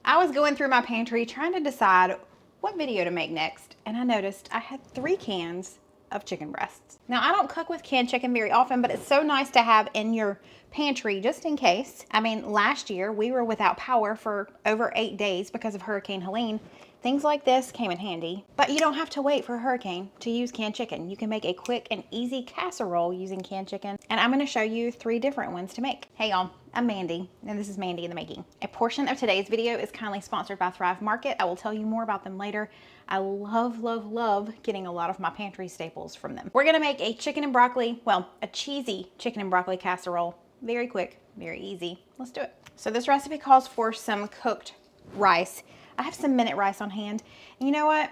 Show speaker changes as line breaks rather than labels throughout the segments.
I was going through my pantry trying to decide what video to make next, and I noticed I had 3 cans of chicken breasts. Now, I don't cook with canned chicken very often, but it's so nice to have in your pantry just in case. I mean, last year we were without power for over 8 days because of Hurricane Helene. Things like this came in handy, but you don't have to wait for a hurricane to use canned chicken. You can make a quick and easy casserole using canned chicken, and I'm gonna show you 3 different ones to make. Hey y'all, I'm Mandy, and this is Mandy in the Making. A portion of today's video is kindly sponsored by Thrive Market. I will tell you more about them later. I love getting a lot of my pantry staples from them. We're gonna make a chicken and broccoli, well, a cheesy chicken and broccoli casserole. Very quick, very easy. Let's do it. So this recipe calls for some cooked rice. I have some minute rice on hand. And you know what?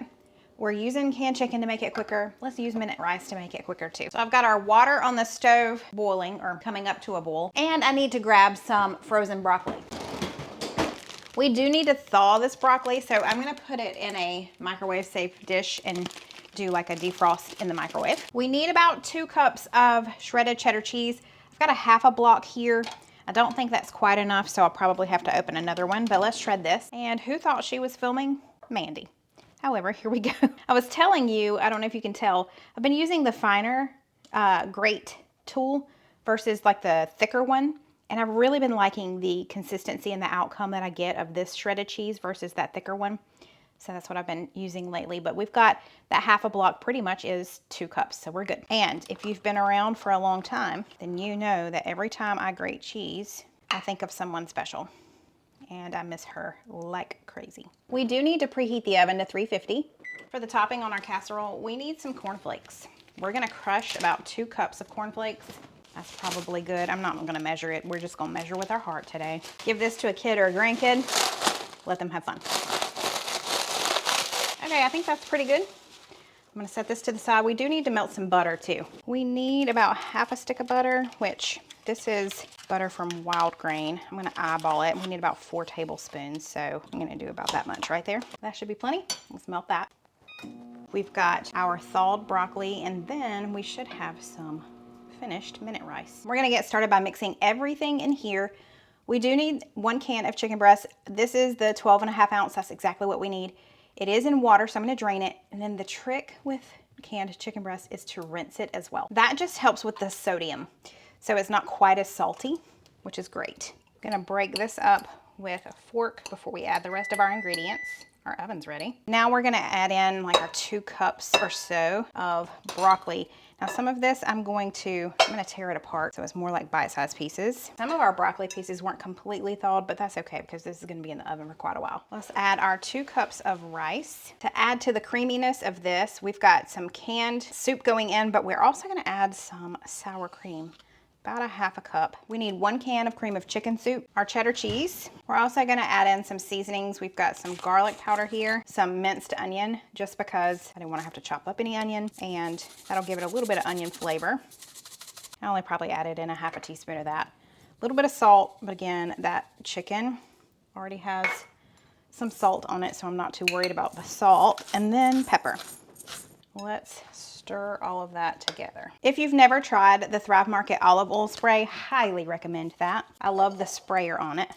We're using canned chicken to make it quicker. Let's use minute rice to make it quicker too. So I've got our water on the stove boiling or coming up to a boil. And I need to grab some frozen broccoli. We do need to thaw this broccoli, so I'm gonna put it in a microwave safe dish and do like a defrost in the microwave. We need about 2 cups of shredded cheddar cheese. I've got a half a block here. I don't think that's quite enough, so I'll probably have to open another one, but let's shred this. And who thought she was filming? Mandy. However, here we go. I was telling you, I don't know if you can tell, I've been using the finer grate tool versus like the thicker one. And I've really been liking the consistency and the outcome that I get of this shredded cheese versus that thicker one. So that's what I've been using lately. But we've got that half a block pretty much is 2 cups, so we're good. And if you've been around for a long time, then you know that every time I grate cheese, I think of someone special. And I miss her like crazy. We do need to preheat the oven to 350. For the topping on our casserole, we need some cornflakes. We're gonna crush about 2 cups of cornflakes. That's probably good. I'm not gonna measure it. We're just gonna measure with our heart today. Give this to a kid or a grandkid. Let them have fun. Okay, I think that's pretty good. I'm gonna set this to the side. We do need to melt some butter too. We need about half a stick of butter, which this is butter from Wild Grain. I'm gonna eyeball it. We need about 4 tablespoons, so I'm gonna do about that much right there. That should be plenty. Let's melt that. We've got our thawed broccoli, and then we should have some finished minute rice. We're gonna get started by mixing everything in here. We do need 1 can of chicken breast. This is the 12.5 ounce. That's exactly what we need. It is in water, so I'm gonna drain it. And then the trick with canned chicken breast is to rinse it as well. That just helps with the sodium. So it's not quite as salty, which is great. I'm gonna break this up with a fork before we add the rest of our ingredients. Our oven's ready. Now we're gonna add in like our 2 cups or so of broccoli. Now some of this I'm gonna tear it apart so it's more like bite-sized pieces. Some of our broccoli pieces weren't completely thawed, but that's okay because this is gonna be in the oven for quite a while. Let's add our 2 cups of rice. To add to the creaminess of this, we've got some canned soup going in, but we're also gonna add some sour cream. About a half a cup. We need 1 can of cream of chicken soup, our cheddar cheese. We're also gonna add in some seasonings. We've got some garlic powder here, some minced onion, just because I didn't wanna have to chop up any onion, and that'll give it a little bit of onion flavor. I only probably added in a half a teaspoon of that. A little bit of salt, but again, that chicken already has some salt on it, so I'm not too worried about the salt. And then pepper. Let's stir all of that together. If you've never tried the Thrive Market olive oil spray, highly recommend that. I love the sprayer on it.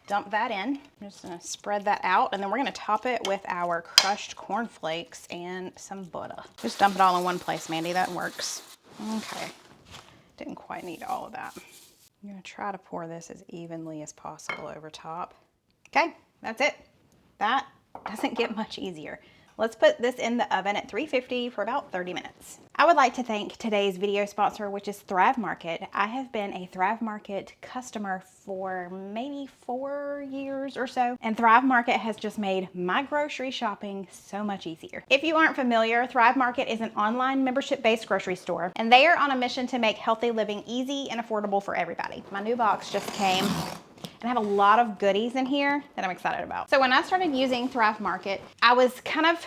Dump that in. I'm just gonna spread that out, and then we're gonna top it with our crushed cornflakes and some butter. Just dump it all in one place, Mandy, that works. Okay, didn't quite need all of that. I'm gonna try to pour this as evenly as possible over top. Okay, that's it. That doesn't get much easier. Let's put this in the oven at 350 for about 30 minutes. I would like to thank today's video sponsor, which is Thrive Market. I have been a Thrive Market customer for maybe 4 years or so, and Thrive Market has just made my grocery shopping so much easier. If you aren't familiar, Thrive Market is an online membership-based grocery store, and they are on a mission to make healthy living easy and affordable for everybody. My new box just came, and I have a lot of goodies in here that I'm excited about. So when I started using Thrive Market, I was kind of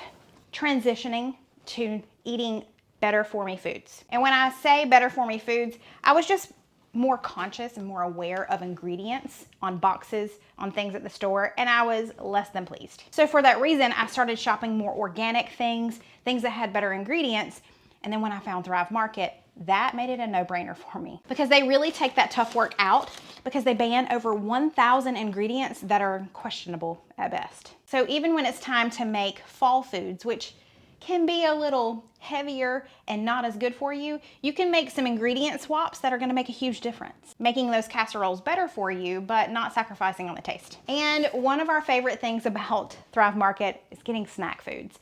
transitioning to eating better for me foods. And when I say better for me foods, I was just more conscious and more aware of ingredients on boxes, on things at the store, and I was less than pleased. So for that reason, I started shopping more organic things that had better ingredients. And then when I found Thrive Market, that made it a no-brainer for me because they really take that tough work out because they ban over 1,000 ingredients that are questionable at best. So even when it's time to make fall foods, which can be a little heavier and not as good for you, you can make some ingredient swaps that are gonna make a huge difference, making those casseroles better for you, but not sacrificing on the taste. And one of our favorite things about Thrive Market is getting snack foods.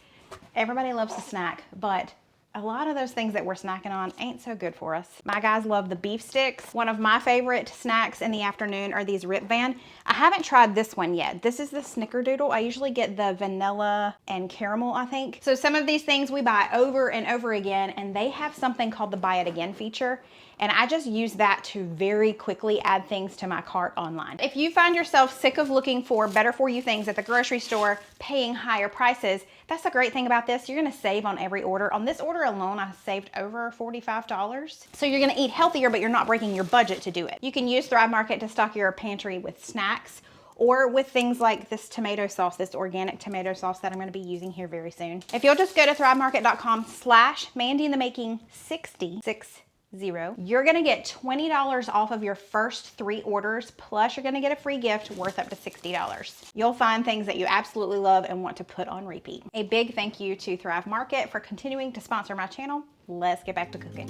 Everybody loves to snack, but a lot of those things that we're snacking on ain't so good for us. My guys love the beef sticks. One of my favorite snacks in the afternoon are these Rip Van. I haven't tried this one yet. This is the Snickerdoodle. I usually get the vanilla and caramel, I think. So some of these things we buy over and over again, and they have something called the buy it again feature. And I just use that to very quickly add things to my cart online. If you find yourself sick of looking for better for you things at the grocery store, paying higher prices, that's the great thing about this. You're gonna save on every order. On this order alone, I saved over $45. So you're gonna eat healthier, but you're not breaking your budget to do it. You can use Thrive Market to stock your pantry with snacks or with things like this tomato sauce, this organic tomato sauce that I'm gonna be using here very soon. If you'll just go to thrivemarket.com/mandyinthemaking60, you're gonna get $20 off of your first 3 orders, plus you're gonna get a free gift worth up to $60. You'll find things that you absolutely love and want to put on repeat. A big thank you to Thrive Market for continuing to sponsor my channel. Let's get back to cooking.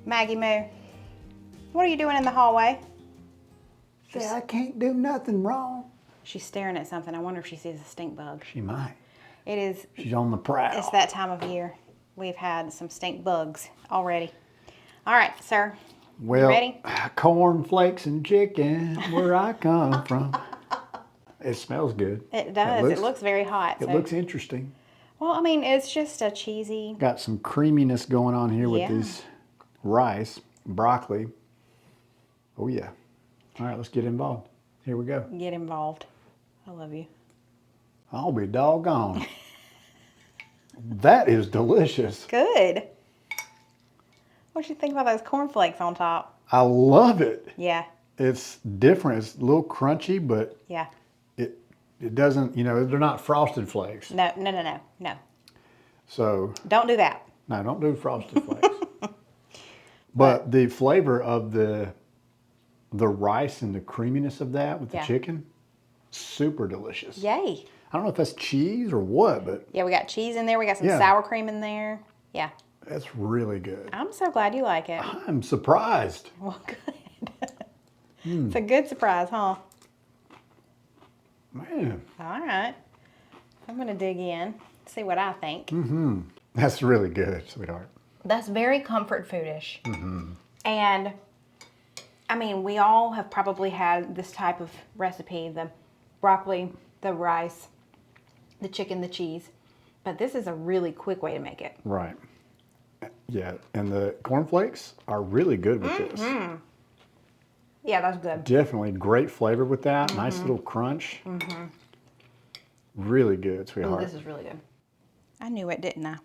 Maggie Moo, what are you doing in the hallway?
Say, I can't do nothing wrong.
She's staring at something. I wonder if she sees a stink bug.
She might.
It is.
She's on the prowl.
It's that time of year. We've had some stink bugs already. All right, sir.
Well,
you ready?
Corn flakes and chicken, where I come from. It smells good.
It does. It looks very hot.
It looks interesting.
Well, I mean, it's just a cheesy.
Got some creaminess going on here with this rice, broccoli. Oh yeah. All right, let's get involved. Here we go.
Get involved. I love you.
I'll be doggone. That is delicious.
Good. What do you think about those cornflakes on top?
I love it.
Yeah.
It's different. It's a little crunchy, but
yeah,
it doesn't, you know, they're not frosted flakes.
No.
So
don't do that.
No, don't do frosted flakes. But the flavor of the rice and the creaminess of that with the chicken, super delicious.
Yay.
I don't know if that's cheese or what, but...
Yeah, we got cheese in there. We got some sour cream in there. Yeah.
That's really good.
I'm so glad you like it.
I'm surprised.
Well, good. It's a good surprise, huh?
Man.
All right. I'm going to dig in, see what I think.
Mm-hmm. That's really good, sweetheart.
That's very comfort foodish. And I mean, we all have probably had this type of recipe, the broccoli, the rice, the chicken, the cheese, but this is a really quick way to make it.
Right. Yeah, and the cornflakes are really good with this.
Yeah, that's good.
Definitely great flavor with that. Nice little crunch. Really good, sweetheart.
Ooh, this is really good. I knew it, didn't I?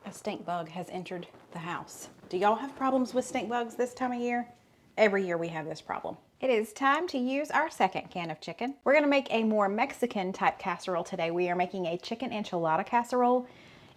A stink bug has entered the house. Do y'all have problems with stink bugs this time of year? Every year we have this problem. It is time to use our second can of chicken. We're gonna make a more Mexican type casserole today. We are making a chicken enchilada casserole.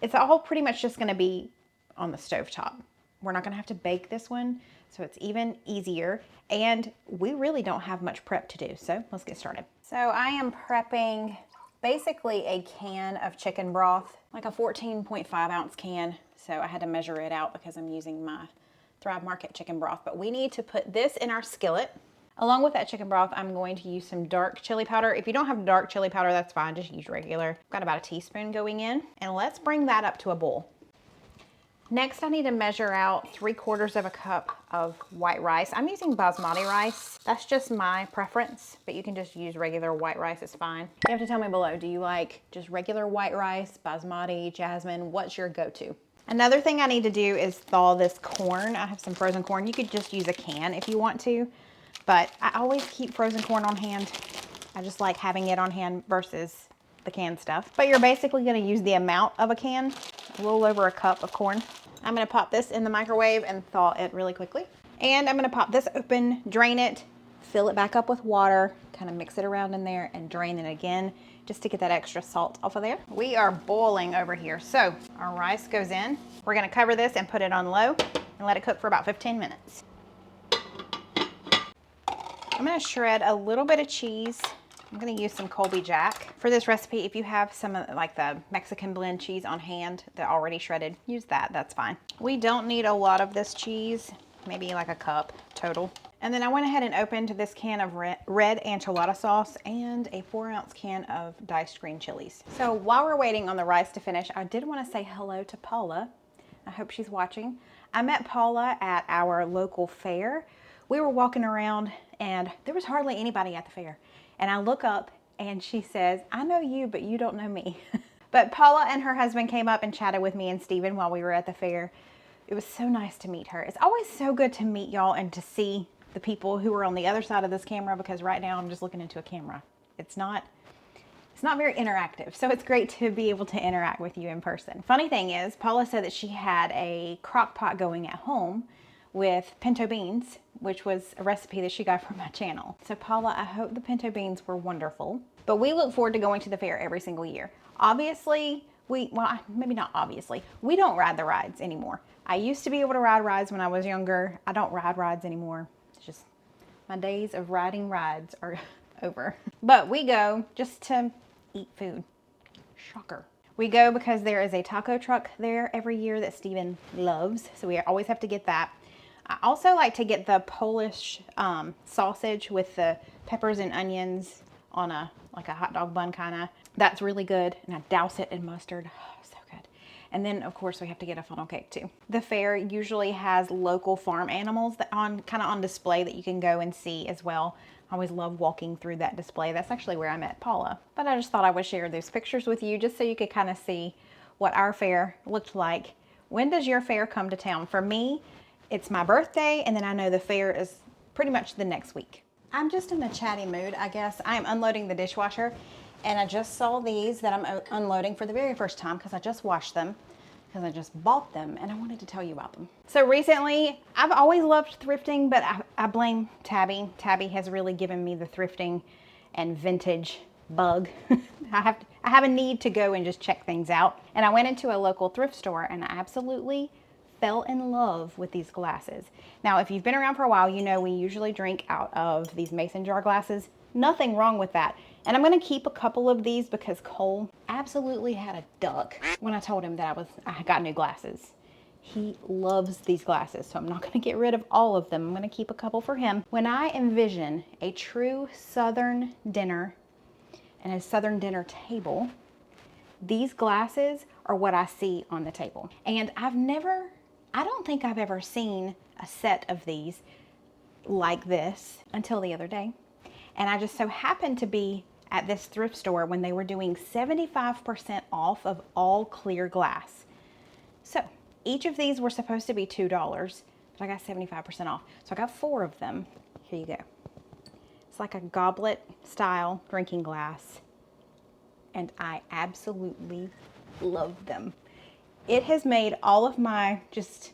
It's all pretty much just gonna be on the stovetop. We're not gonna have to bake this one, so it's even easier. And we really don't have much prep to do, so let's get started. So I am prepping basically a can of chicken broth, like a 14.5 ounce can. So I had to measure it out because I'm using my Thrive Market chicken broth. But we need to put this in our skillet. Along with that chicken broth, I'm going to use some dark chili powder. If you don't have dark chili powder, that's fine, just use regular. I've got about a teaspoon going in, and let's bring that up to a boil. Next, I need to measure out 3/4 of a cup of white rice. I'm using basmati rice. That's just my preference, but you can just use regular white rice, it's fine. You have to tell me below, do you like just regular white rice, basmati, jasmine? What's your go-to? Another thing I need to do is thaw this corn. I have some frozen corn. You could just use a can if you want to, but I always keep frozen corn on hand. I just like having it on hand versus the canned stuff. But you're basically gonna use the amount of a can, a little over a cup of corn. I'm gonna pop this in the microwave and thaw it really quickly. And I'm gonna pop this open, drain it, fill it back up with water, kind of mix it around in there and drain it again just to get that extra salt off of there. We are boiling over here. So our rice goes in. We're gonna cover this and put it on low and let it cook for about 15 minutes. I'm gonna shred a little bit of cheese. I'm gonna use some Colby Jack. For this recipe, if you have some of like the Mexican blend cheese on hand that already shredded, use that, that's fine. We don't need a lot of this cheese, maybe like a cup total. And then I went ahead and opened this can of red enchilada sauce and a 4-ounce can of diced green chilies. So while we're waiting on the rice to finish, I did want to say hello to Paula. I hope she's watching. I met Paula at our local fair. We were walking around and there was hardly anybody at the fair. And I look up and she says, I know you, but you don't know me. But Paula and her husband came up and chatted with me and Steven while we were at the fair. It was so nice to meet her. It's always so good to meet y'all and to see the people who are on the other side of this camera, because right now I'm just looking into a camera. It's not very interactive. So it's great to be able to interact with you in person. Funny thing is, Paula said that she had a crock pot going at home with pinto beans, which was a recipe that she got from my channel. So Paula, I hope the pinto beans were wonderful. But we look forward to going to the fair every single year. Obviously, well, maybe not obviously, we don't ride the rides anymore. I used to be able to ride rides when I was younger. I don't ride rides anymore. It's just my days of riding rides are over. But we go just to eat food. Shocker. We go because there is a taco truck there every year that Steven loves. So we always have to get that. I also like to get the Polish sausage with the peppers and onions on like a hot dog bun kind of. That's really good. And I douse it in mustard. Oh, so good. And then of course we have to get a funnel cake too. The fair usually has local farm animals that kind of on display that you can go and see as well. I always love walking through that display. That's actually where I met Paula. But I just thought I would share those pictures with you just so you could kind of see what our fair looked like. When does your fair come to town? For me, it's my birthday, and then I know the fair is pretty much the next week. I'm just in a chatty mood, I guess. I am unloading the dishwasher, and I just saw these that I'm unloading for the very first time because I just washed them, because I just bought them, and I wanted to tell you about them. So recently, I've always loved thrifting, but I blame Tabby. Tabby has really given me the thrifting and vintage bug. I have a need to go and just check things out. And I went into a local thrift store, and I absolutely fell in love with these glasses. Now, if you've been around for a while, you know we usually drink out of these mason jar glasses. Nothing wrong with that. And I'm gonna keep a couple of these because Cole absolutely had a duck when I told him that I got new glasses. He loves these glasses, so I'm not gonna get rid of all of them. I'm gonna keep a couple for him. When I envision a true Southern dinner and a Southern dinner table, these glasses are what I see on the table. And I don't think I've ever seen a set of these like this until the other day. And I just so happened to be at this thrift store when they were doing 75% off of all clear glass. So each of these were supposed to be $2, but I got 75% off. So I got 4 of them. Here you go. It's like a goblet style drinking glass. And I absolutely love them. It has made all of my just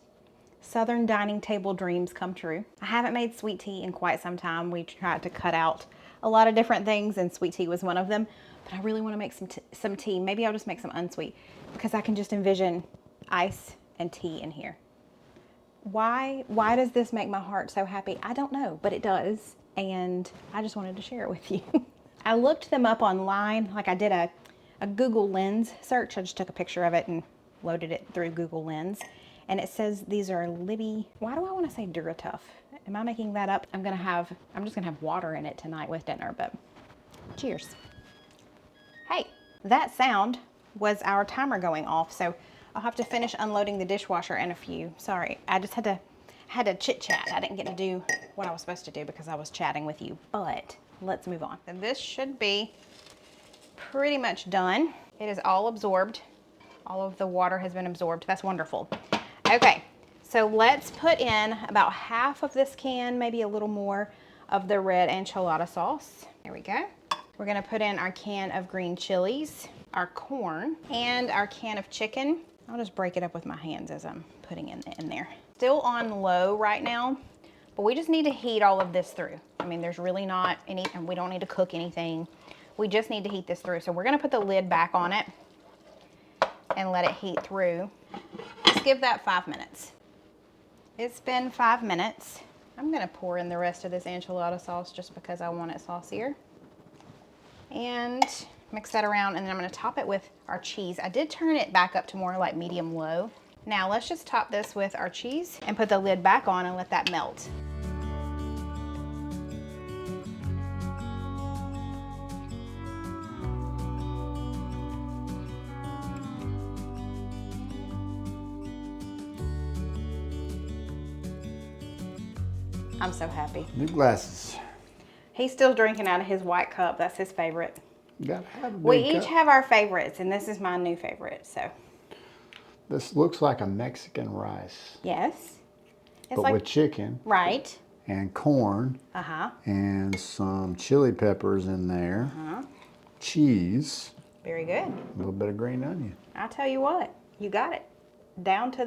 Southern dining table dreams come true. I haven't made sweet tea in quite some time. We tried to cut out a lot of different things and sweet tea was one of them. But I really want to make some tea. Maybe I'll just make some unsweet because I can just envision ice and tea in here. Why does this make my heart so happy? I don't know, but it does. And I just wanted to share it with you. I looked them up online. Like I did a Google Lens search. I just took a picture of it and loaded it through Google Lens. And it says these are Libby. Why do I want to say Duratough? Am I making that up? I'm just gonna have water in it tonight with dinner, but cheers. Hey, that sound was our timer going off. So I'll have to finish unloading the dishwasher in a few. Sorry, I just had to chit chat. I didn't get to do what I was supposed to do because I was chatting with you, but let's move on. And this should be pretty much done. It is all absorbed. All of the water has been absorbed. That's wonderful. Okay, so let's put in about half of this can, maybe a little more, of the red enchilada sauce. There we go. We're gonna put in our can of green chilies, our corn, and our can of chicken. I'll just break it up with my hands as I'm putting it in there. Still on low right now, but we just need to heat all of this through. I mean, there's really not any, and we don't need to cook anything. We just need to heat this through. So we're gonna put the lid back on it and let it heat through. Just give that 5 minutes. It's been 5 minutes. I'm gonna pour in the rest of this enchilada sauce just because I want it saucier. And mix that around, and then I'm gonna top it with our cheese. I did turn it back up to more like medium low. Now let's just top this with our cheese and put the lid back on and let that melt. I'm so happy.
New glasses.
He's still drinking out of his white cup. That's his favorite.
You gotta have a big
We each
cup.
have our favorites, and this is my new favorite, so.
This looks like a Mexican rice.
Yes. It's
but
like,
with chicken.
right.
And corn.
Uh-huh.
And some chili peppers in there.
Uh-huh.
Cheese.
Very good.
A little bit of green onion.
I'll tell you what, you got it. Down to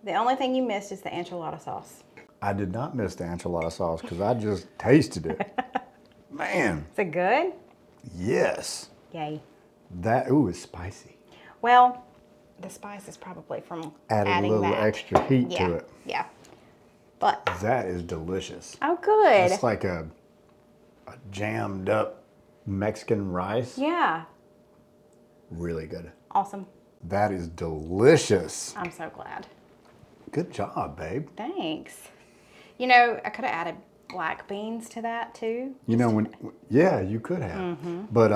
the only thing you missed is the enchilada sauce.
I did not miss the enchilada sauce because I just tasted it. Man.
Is it good?
Yes.
Yay.
That, ooh, it's spicy.
Well, the spice is probably from
Added
adding
a little
that.
extra heat
Yeah,
to it.
yeah. But,
That is delicious.
oh good.
It's like a jammed up Mexican rice.
Yeah,
Really good.
awesome.
That is delicious.
I'm so glad.
Good job, babe.
Thanks. You know, I could have added black beans to that too.
You know, yeah, you could have.
Mm-hmm.
But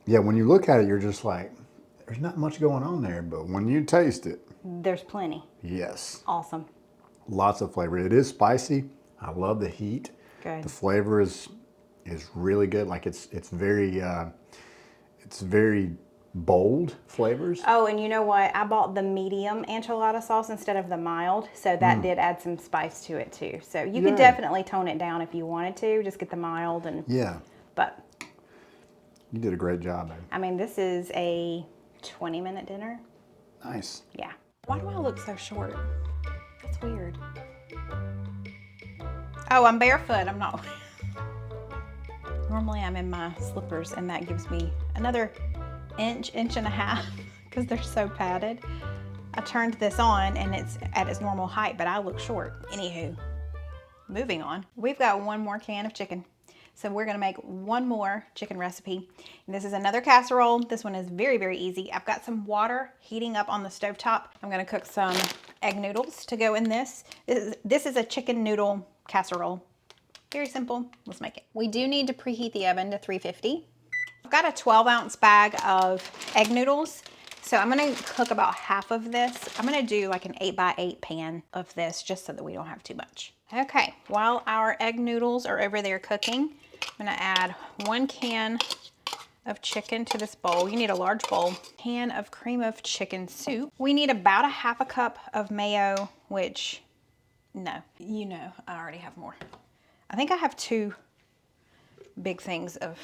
yeah, when you look at it, you're just like, there's not much going on there. But when you taste it,
There's plenty.
yes,
Awesome.
lots of flavor. It is spicy. I love the heat.
Good.
The flavor is really good. Like it's very bold flavors.
Oh, and you know what? I bought the medium enchilada sauce instead of the mild, so that did add some spice to it too. So you could
Yeah.
definitely tone it down if you wanted to. Just get the mild and.
Yeah,
But
you did a great job, babe.
I mean, this is a 20-minute dinner.
Nice.
Yeah. Why do I look so short? That's weird. Oh, I'm barefoot. I'm not. Normally I'm in my slippers, and that gives me another inch and a half because they're so padded. I turned this on and it's at its normal height, but I look short. Anywho, moving on. We've got one more can of chicken. So we're gonna make one more chicken recipe. And this is another casserole. This one is very, very easy. I've got some water heating up on the stovetop. I'm gonna cook some egg noodles to go in this. This is a chicken noodle casserole. Very simple, let's make it. We do need to preheat the oven to 350. I've got a 12-ounce bag of egg noodles. So I'm gonna cook about half of this. I'm gonna do like an 8x8 pan of this just so that we don't have too much. Okay, while our egg noodles are over there cooking, I'm gonna add 1 can of chicken to this bowl. You need a large bowl. Can of cream of chicken soup. We need about a half a cup of mayo, which, no, you know, I already have more. I think I have 2 big things of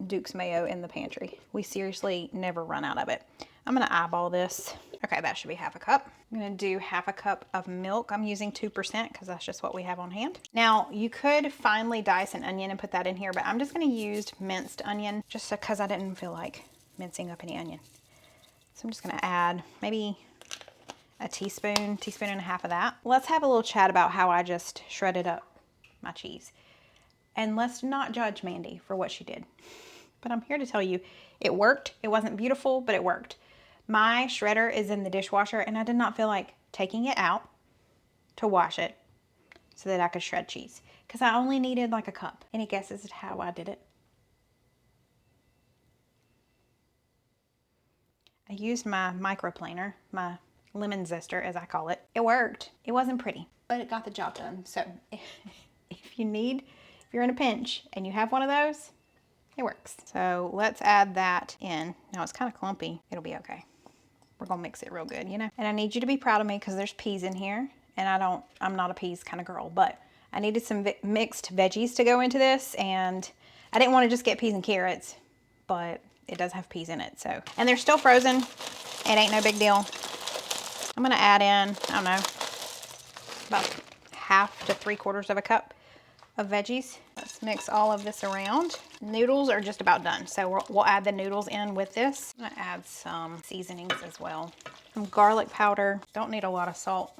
Duke's mayo in the pantry. We seriously never run out of it. I'm gonna eyeball this. Okay, that should be half a cup. I'm gonna do half a cup of milk. I'm using 2% because that's just what we have on hand. Now, you could finely dice an onion and put that in here, but I'm just gonna use minced onion just because I didn't feel like mincing up any onion. So I'm just gonna add maybe a teaspoon and a half of that. Let's have a little chat about how I just shredded up my cheese. And let's not judge Mandy for what she did. But I'm here to tell you, it worked. It wasn't beautiful, but it worked. My shredder is in the dishwasher, and I did not feel like taking it out to wash it so that I could shred cheese, because I only needed like a cup. Any guesses at how I did it? I used my microplaner, my lemon zester as I call it. It worked. It wasn't pretty, but it got the job done. So if you're in a pinch and you have one of those, it works. So let's add that in. Now it's kind of clumpy. It'll be okay. We're gonna mix it real good, you know? And I need you to be proud of me because there's peas in here, and I'm not a peas kind of girl, but I needed some mixed veggies to go into this, and I didn't want to just get peas and carrots, but it does have peas in it, so. And they're still frozen. It ain't no big deal. I'm gonna add in, I don't know, about 1/2 to 3/4 of a cup of veggies. Let's mix all of this around. Noodles are just about done, so we'll add the noodles in with this. I'm gonna add some seasonings as well. Some garlic powder. Don't need a lot of salt.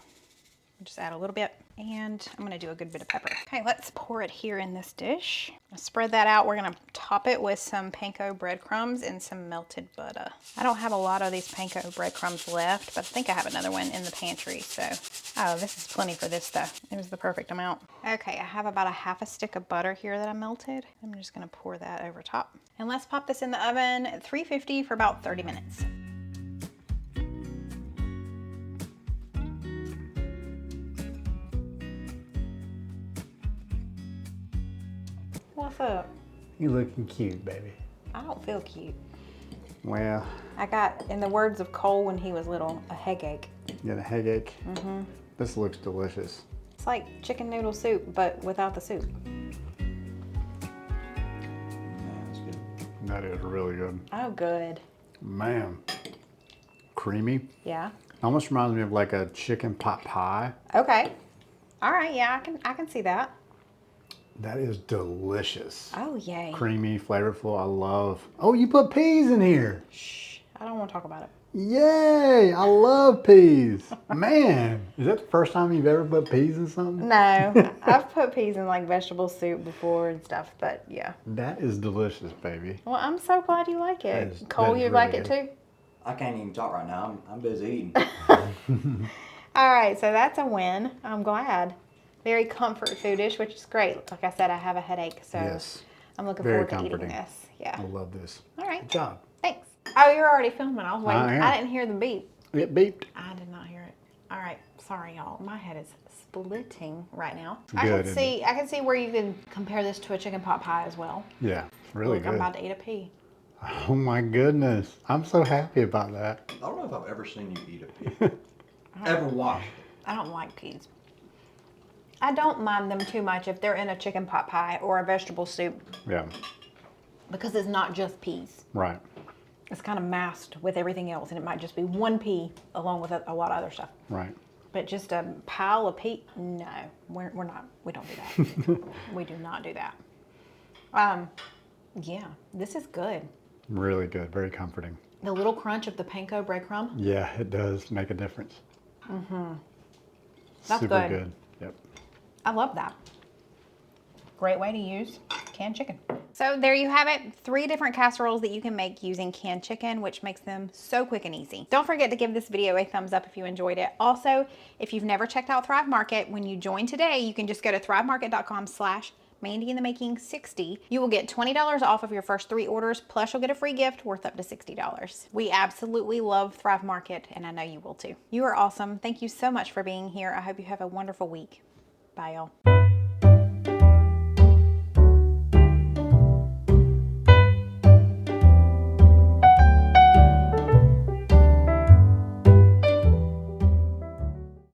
Just add a little bit, and I'm gonna do a good bit of pepper. Okay, let's pour it here in this dish. Spread that out. We're gonna top it with some panko breadcrumbs and some melted butter. I don't have a lot of these panko breadcrumbs left, but I think I have another one in the pantry, so. Oh, this is plenty for this though. It was the perfect amount. Okay, I have about 1/2 stick of butter here that I melted. I'm just gonna pour that over top. And let's pop this in the oven at 350 for about 30 minutes. What's up?
You looking cute, baby.
I don't feel cute.
Well,
I got, in the words of Cole when he was little, a headache.
you got a headache? This looks delicious.
It's like chicken noodle soup, but without the soup.
That's good.
That is really good.
Oh, good.
Man, creamy.
Yeah.
Almost reminds me of like a chicken pot pie.
Okay. All right. Yeah, I can see that.
That is delicious.
Oh, yay.
Creamy, flavorful. I love. Oh, you put peas in here.
Shh. I don't want to talk about it.
Yay! I love peas. Man, is that the first time you've ever put peas in something?
No, I've put peas in like vegetable soup before and stuff, but yeah.
That is delicious, baby.
Well, I'm so glad you like it.
That is
Cole, you
really
like it
good.
too?
I can't even talk right now. I'm busy eating.
All right, so that's a win. I'm glad. Very comfort foodish, which is great. Like I said, I have a headache, so
Yes.
I'm looking
Very
forward to eating
comforting.
this. Yeah.
I love this.
All right.
Good job.
Thanks. Oh, you're already filming. I was waiting.
I am.
I didn't hear the beep.
It beeped.
I did not hear it. All right. Sorry, y'all. My head is splitting right now.
Good, isn't
I can see where you can compare this to a chicken pot pie as well.
Yeah, really
Look, I'm
good.
about to eat a pea.
Oh my goodness. I'm so happy about that.
I don't know if I've ever seen you eat a pea. Ever watched.
I don't like peas. I don't mind them too much if they're in a chicken pot pie or a vegetable soup
Yeah,
because it's not just peas.
right.
It's kind of masked with everything else, and it might just be one pea along with a lot of other stuff.
Right.
But just a pile of pea, no, we're not. We don't do that. We do not do that. Yeah, this is good.
Really good. Very comforting.
The little crunch of the panko breadcrumb.
Yeah, it does make a difference.
That's
Super
good.
good. Yep.
I love that. Great way to use canned chicken. So there you have it, 3 different casseroles that you can make using canned chicken, which makes them so quick and easy. Don't forget to give this video a thumbs up if you enjoyed it. Also, if you've never checked out Thrive Market, when you join today, you can just go to thrivemarket.com/mandyinthemaking60. You will get $20 off of your first 3 orders, plus you'll get a free gift worth up to $60. We absolutely love Thrive Market, and I know you will too. You are awesome. Thank you so much for being here. I hope you have a wonderful week. Bye, y'all.